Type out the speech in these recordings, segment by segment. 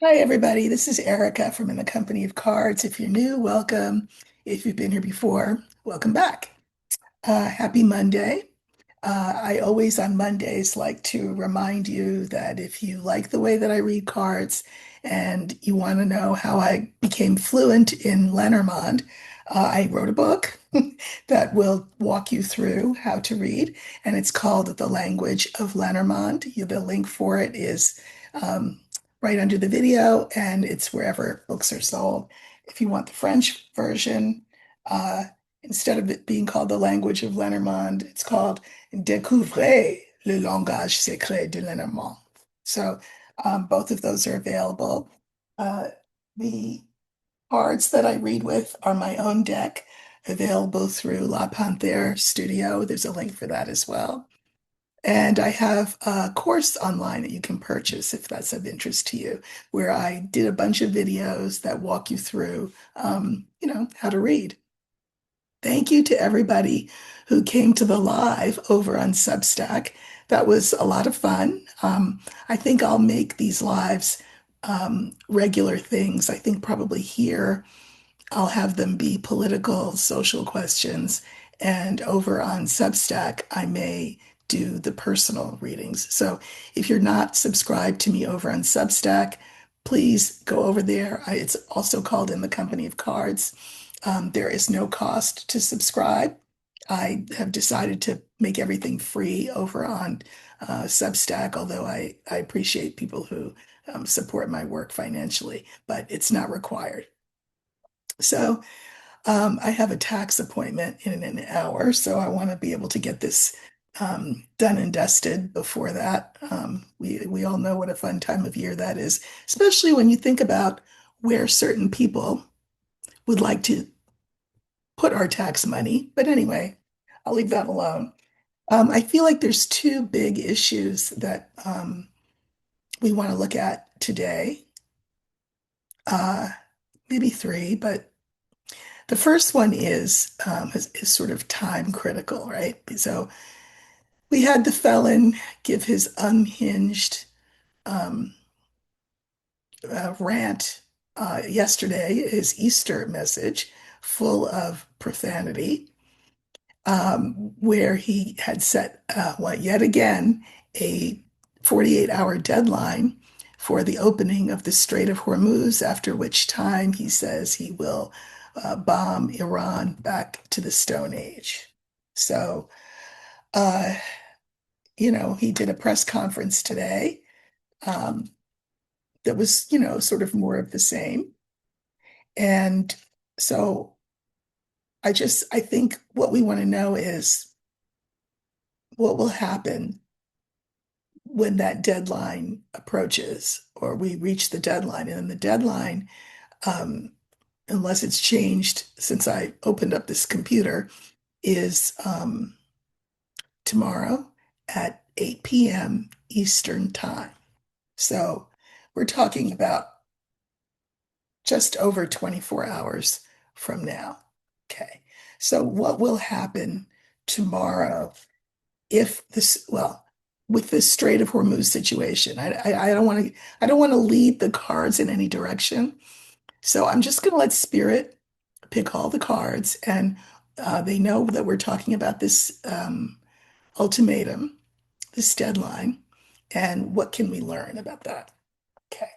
Hi, everybody. This is Erica from In the Company of Cards. If you're new, welcome. If you've been here before, welcome back. Happy Monday. I always on Mondays like to remind you that if you like the way that I read cards and you want to know how I became fluent in Lenormand, I wrote a book that will walk you through how to read, and it's called The Language of Lenormand. The link for it is um, right under the video, and it's wherever books are sold. If you want the French version, uh, instead of it being called The Language of Lenormand, it's called Découvrez le langage secret de Lenormand. So both of those are available. Uh, the cards that I read with are my own deck, available through La Panthère Studio. There's a link for that as well. And I have a course online that you can purchase if that's of interest to you, where I did a bunch of videos that walk you through, how to read. Thank you to everybody who came to the live over on Substack. That was a lot of fun. I think I'll make these lives regular things. I think probably here I'll have them be political, social questions. And over on Substack, I may do the personal readings. So if you're not subscribed to me over on Substack, please go over there. It's also called In the Company of Cards. There is no cost to subscribe. I have decided to make everything free over on Substack, although I appreciate people who support my work financially, but it's not required. So I have a tax appointment in an hour, so I want to be able to get this done and dusted before that. We all know what a fun time of year that is, especially when you think about where certain people would like to put our tax money. But anyway, I'll leave that alone. I feel like there's two big issues that we want to look at today. Uh, Maybe three, but the first one is sort of time critical, right? So we had the felon give his unhinged um, rant yesterday, his Easter message, full of profanity, where he had set, yet again, a 48-hour deadline for the opening of the Strait of Hormuz, after which time he says he will bomb Iran back to the Stone Age. So, uh, he did a press conference today um, that was, sort of more of the same. And so I think what we want to know is what will happen when that deadline approaches or we reach the deadline. And then the deadline, um, unless it's changed since I opened up this computer, is tomorrow at 8 p.m. Eastern Time. So we're talking about just over 24 hours from now. Okay. So what will happen tomorrow if this, well, with this Strait of Hormuz situation? I don't want to lead the cards in any direction. So I'm just going to let Spirit pick all the cards, and they know that we're talking about this ultimatum, this deadline, and what can we learn about that? Okay.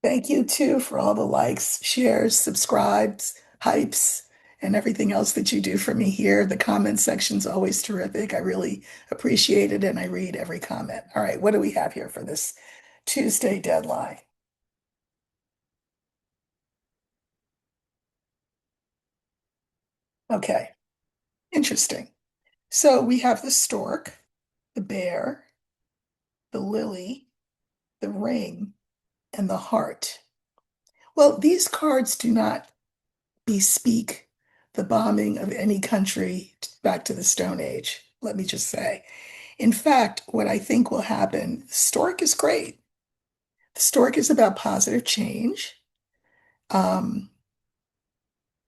Thank you too for all the likes, shares, subscribes, hypes, and everything else that you do for me here. The comment section's always terrific. I really appreciate it, and I read every comment. All right, what do we have here for this Tuesday deadline? Okay, interesting. So we have the stork, the bear, the lily, the ring, and the heart. Well, these cards do not bespeak the bombing of any country back to the Stone Age, let me just say. In fact, what I think will happen, Stork is great. The Stork is about positive change. Um,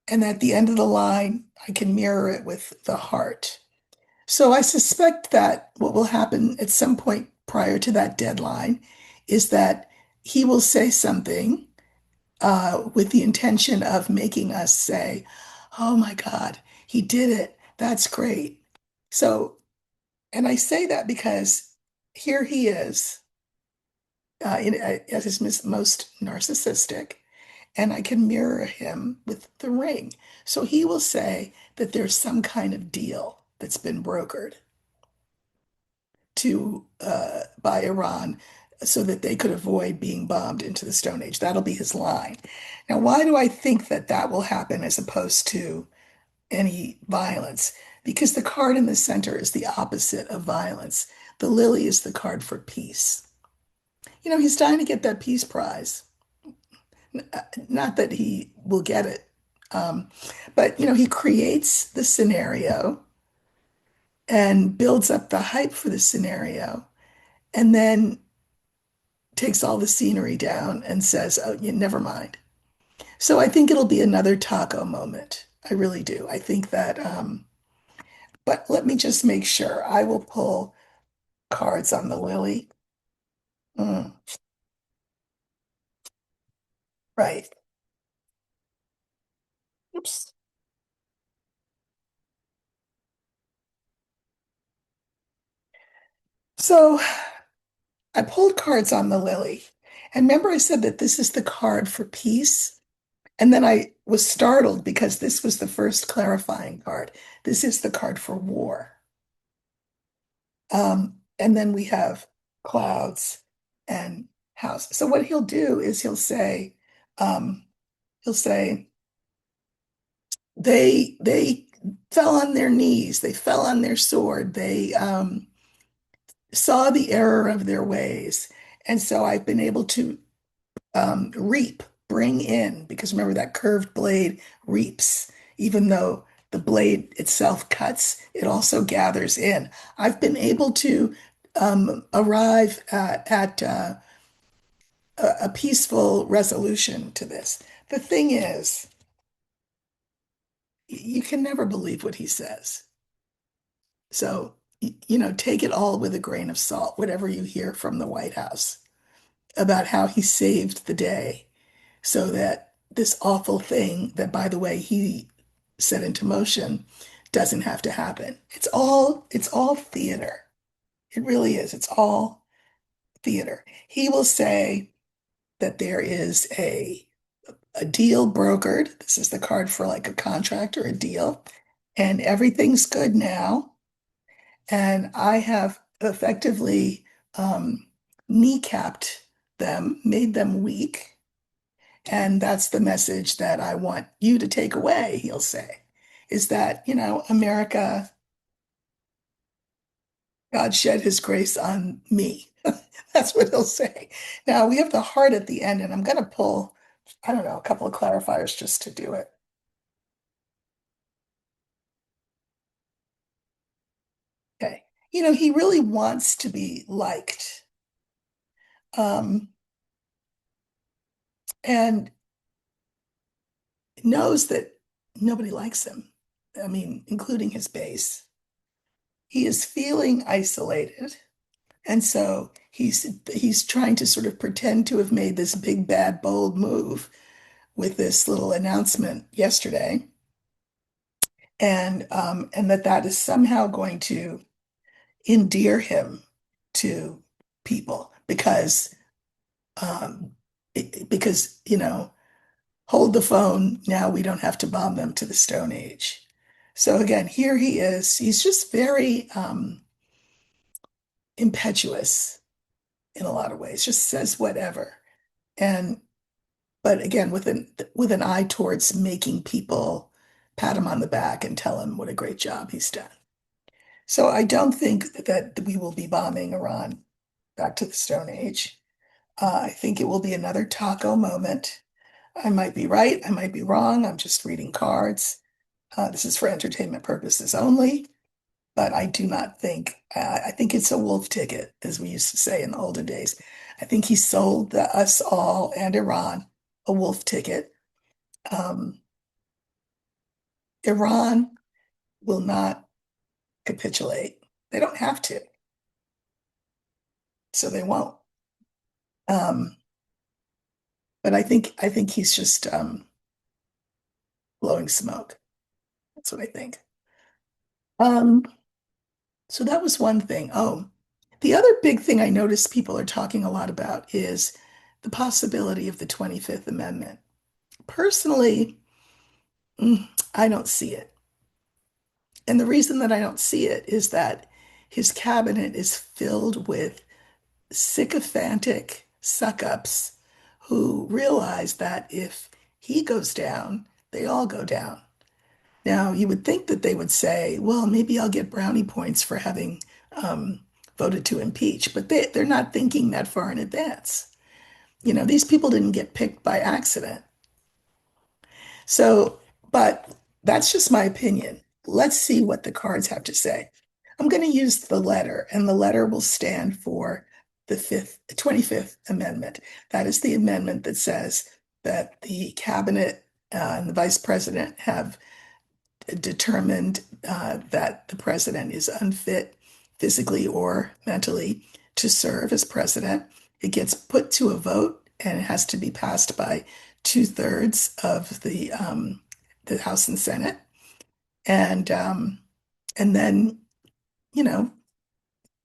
And at the end of the line, I can mirror it with the heart. So I suspect that what will happen at some point prior to that deadline is that he will say something with the intention of making us say, "Oh my God, he did it. That's great." So, and I say that because here he is at his most narcissistic, and I can mirror him with the ring. So he will say that there's some kind of deal that's been brokered to by Iran so that they could avoid being bombed into the Stone Age. That'll be his line. Now, why do I think that that will happen as opposed to any violence? Because the card in the center is the opposite of violence. The lily is the card for peace. You know, he's trying to get that peace prize. Not that he will get it, um, but you know, he creates the scenario and builds up the hype for the scenario, and then takes all the scenery down and says, "Oh, yeah, never mind." So I think it'll be another taco moment. I really do. I think that, but let me just make sure. I will pull cards on the lily. Mm, right. Oops. So I pulled cards on the lily. And remember, I said that this is the card for peace. And then I was startled because this was the first clarifying card. This is the card for war. And then we have clouds and house. So what he'll do is um, he'll say, they fell on their knees, they fell on their sword, they saw the error of their ways. And so I've been able to reap, bring in, because remember that curved blade reaps, even though the blade itself cuts, it also gathers in. I've been able to arrive at a peaceful resolution to this. The thing is, you can never believe what he says. So, you know, take it all with a grain of salt, whatever you hear from the White House about how he saved the day so that this awful thing that, by the way, he set into motion doesn't have to happen. It's all theater. It really is. It's all theater. He will say that there is a deal brokered. This is the card for like a contract or a deal, and everything's good now. And I have effectively kneecapped them, made them weak. And that's the message that I want you to take away, he'll say, is that, you know, America, God shed his grace on me. That's what he'll say. Now we have the heart at the end, and I'm going to pull, I don't know, a couple of clarifiers just to do it. Okay. You know, he really wants to be liked. Um, and knows that nobody likes him. I mean, including his base. He is feeling isolated. And so he's trying to sort of pretend to have made this big, bad, bold move with this little announcement yesterday, and that is somehow going to endear him to people um, because you know, hold the phone. Now we don't have to bomb them to the Stone Age. So again, here he is. He's just very impetuous in a lot of ways. Just says whatever. And but again, with an eye towards making people pat him on the back and tell him what a great job he's done. So I don't think that we will be bombing Iran back to the Stone Age. I think it will be another taco moment. I might be right, I might be wrong. I'm just reading cards. This is for entertainment purposes only, but I do not think, I think it's a wolf ticket, as we used to say in the olden days. I think he sold us all and Iran a wolf ticket. Um, Iran will not capitulate. They don't have to, so they won't. Um, but I think he's just blowing smoke. That's what I think. Um, so that was one thing. Oh, the other big thing I noticed people are talking a lot about is the possibility of the 25th Amendment. Personally, I don't see it. And the reason that I don't see it is that his cabinet is filled with sycophantic suck-ups who realize that if he goes down, they all go down. Now, you would think that they would say, well, maybe I'll get brownie points for having um, voted to impeach, but they're not thinking that far in advance. These people didn't get picked by accident. So, but that's just my opinion. Let's see what the cards have to say. I'm going to use the letter, and the letter will stand for the 25th Amendment. That is the amendment that says that the cabinet and the vice president have determined that the president is unfit physically or mentally to serve as president. It gets put to a vote and it has to be passed by two-thirds of the House and Senate. And then, you know,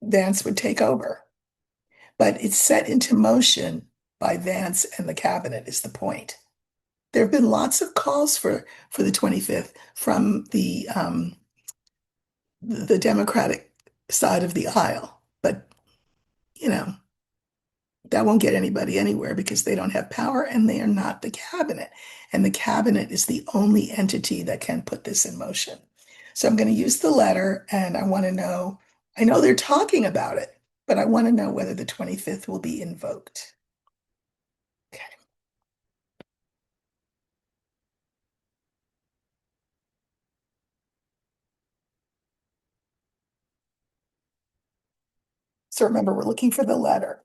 Vance would take over. But it's set into motion by Vance and the cabinet is the point. There have been lots of calls for the 25th from the Democratic side of the aisle. But, you know, that won't get anybody anywhere because they don't have power and they are not the cabinet. And the cabinet is the only entity that can put this in motion. So I'm going to use the letter and I want to know, I know they're talking about it, but I want to know whether the 25th will be invoked. Okay. So remember, we're looking for the letter.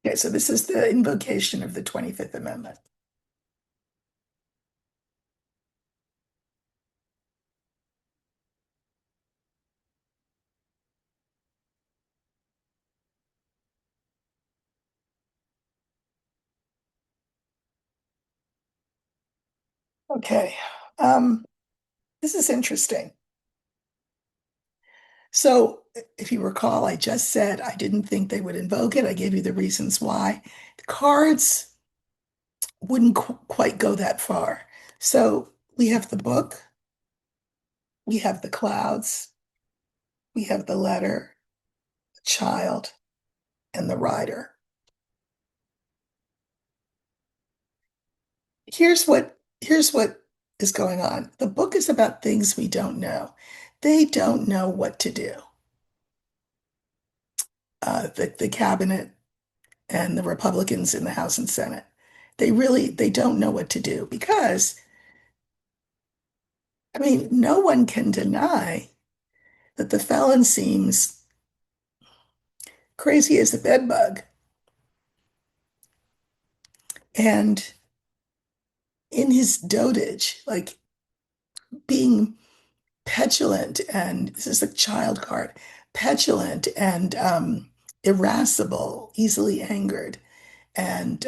Okay, so this is the invocation of the 25th Amendment. Okay. Um, this is interesting. So, if you recall, I just said I didn't think they would invoke it. I gave you the reasons why. The cards wouldn't quite go that far. So, we have the book, we have the clouds, we have the letter, the child, and the rider. Here's what is going on. The book is about things we don't know. They don't know what to do. The cabinet and the Republicans in the House and Senate. They don't know what to do because, I mean, no one can deny that the felon seems crazy as a bedbug. And in his dotage, like being petulant, and this is a child card, petulant and irascible, easily angered, and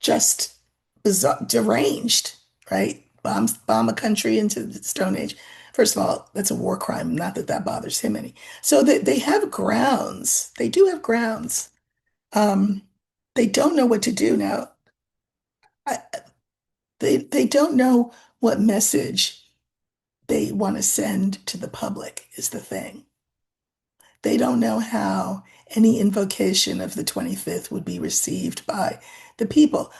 just bizarre, deranged, right? Bomb a country into the Stone Age. First of all, that's a war crime. Not that that bothers him any. So they have grounds. They do have grounds. Um, they don't know what to do now. I, they don't know what message they want to send to the public is the thing. They don't know how any invocation of the 25th would be received by the people.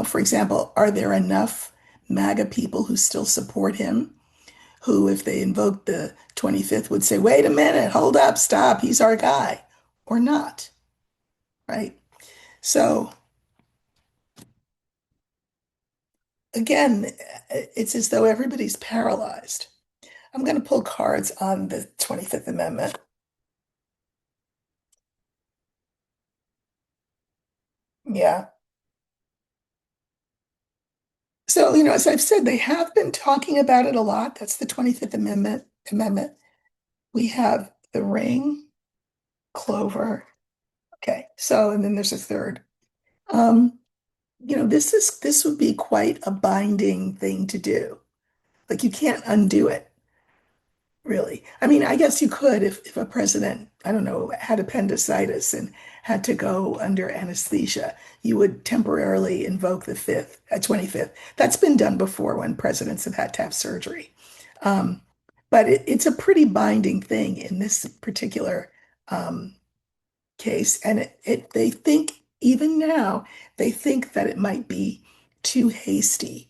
For example, are there enough MAGA people who still support him, who, if they invoked the 25th, would say, wait a minute, hold up, stop, he's our guy, or not, right? So, again, it's as though everybody's paralyzed. I'm going to pull cards on the 25th Amendment. Yeah. So, as I've said, they have been talking about it a lot. That's the 25th Amendment. We have the ring, clover. Okay. So, and then there's a third. Um, this would be quite a binding thing to do. Like you can't undo it. Really. I mean, I guess you could if a president, I don't know, had appendicitis and had to go under anesthesia, you would temporarily invoke the 25th. That's been done before when presidents have had to have surgery. Um, but it's a pretty binding thing in this particular um, case. And they think, even now, they think that it might be too hasty.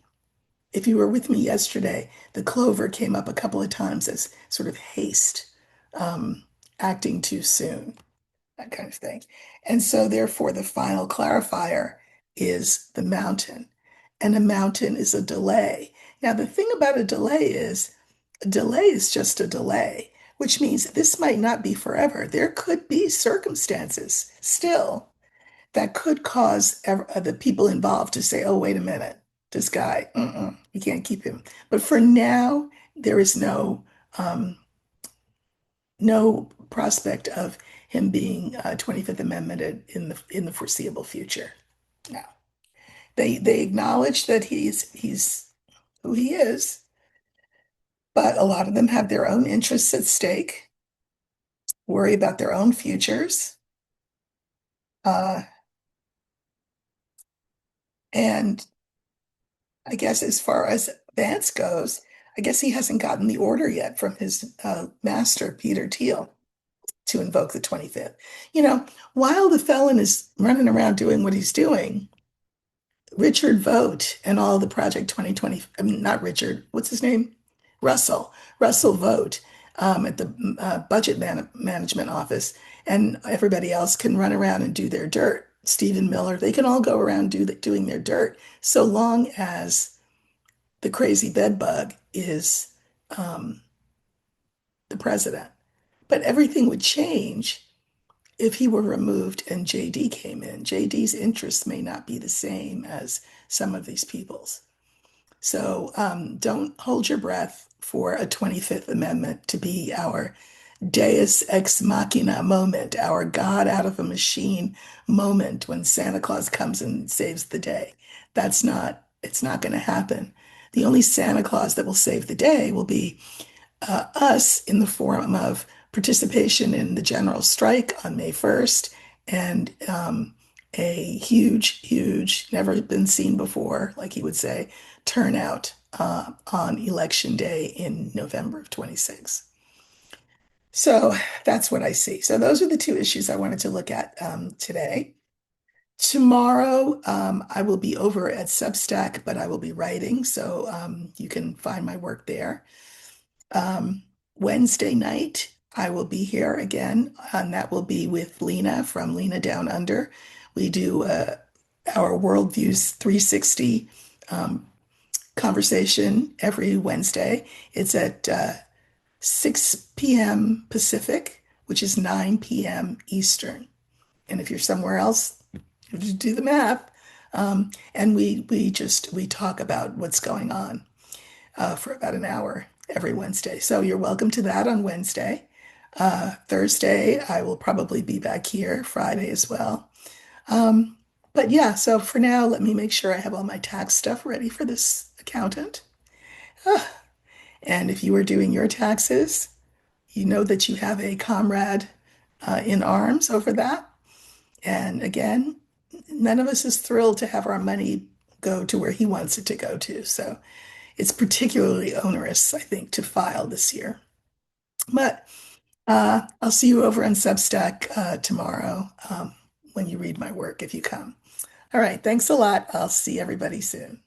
If you were with me yesterday, the clover came up a couple of times as sort of haste, um, acting too soon, that kind of thing. And so, therefore, the final clarifier is the mountain. And a mountain is a delay. Now, the thing about a delay is just a delay, which means this might not be forever. There could be circumstances still that could cause the people involved to say, oh, wait a minute, this guy, you can't keep him. But for now, there is no prospect of him being 25th Amendment in the foreseeable future. No. They acknowledge that he's who he is, but a lot of them have their own interests at stake, worry about their own futures. Uh, and I guess as far as Vance goes, I guess he hasn't gotten the order yet from his master, Peter Thiel, to invoke the 25th. While the felon is running around doing what he's doing, Richard Vogt and all the Project 2020, I mean, not Richard, what's his name? Russell Vogt at the Budget Management Office, and everybody else can run around and do their dirt. Stephen Miller, they can all go around doing their dirt so long as the crazy bedbug is um, the president. But everything would change if he were removed and JD came in. JD's interests may not be the same as some of these people's. So don't hold your breath for a 25th Amendment to be our Deus ex machina moment, our God out of a machine moment when Santa Claus comes and saves the day. It's not going to happen. The only Santa Claus that will save the day will be us in the form of participation in the general strike on May 1st and a huge, huge, never been seen before, like he would say, turnout on election day in November of 26. So that's what I see. So those are the two issues I wanted to look at today. Tomorrow, I will be over at Substack, but I will be writing, so you can find my work there. Um, Wednesday night, I will be here again, and that will be with Lena from Lena Down Under. We do our Worldviews 360 um, conversation every Wednesday. It's at 6 p.m. Pacific, which is 9 p.m. Eastern. And if you're somewhere else, you just do the math. And we talk about what's going on for about an hour every Wednesday. So you're welcome to that on Wednesday. Thursday, I will probably be back here, Friday as well. Um, but yeah, so for now, let me make sure I have all my tax stuff ready for this accountant. Ah, and if you are doing your taxes, you know that you have a comrade in arms over that. And again, none of us is thrilled to have our money go to where he wants it to go to. So it's particularly onerous, I think, to file this year. But I'll see you over on Substack tomorrow when you read my work if you come. All right, thanks a lot. I'll see everybody soon.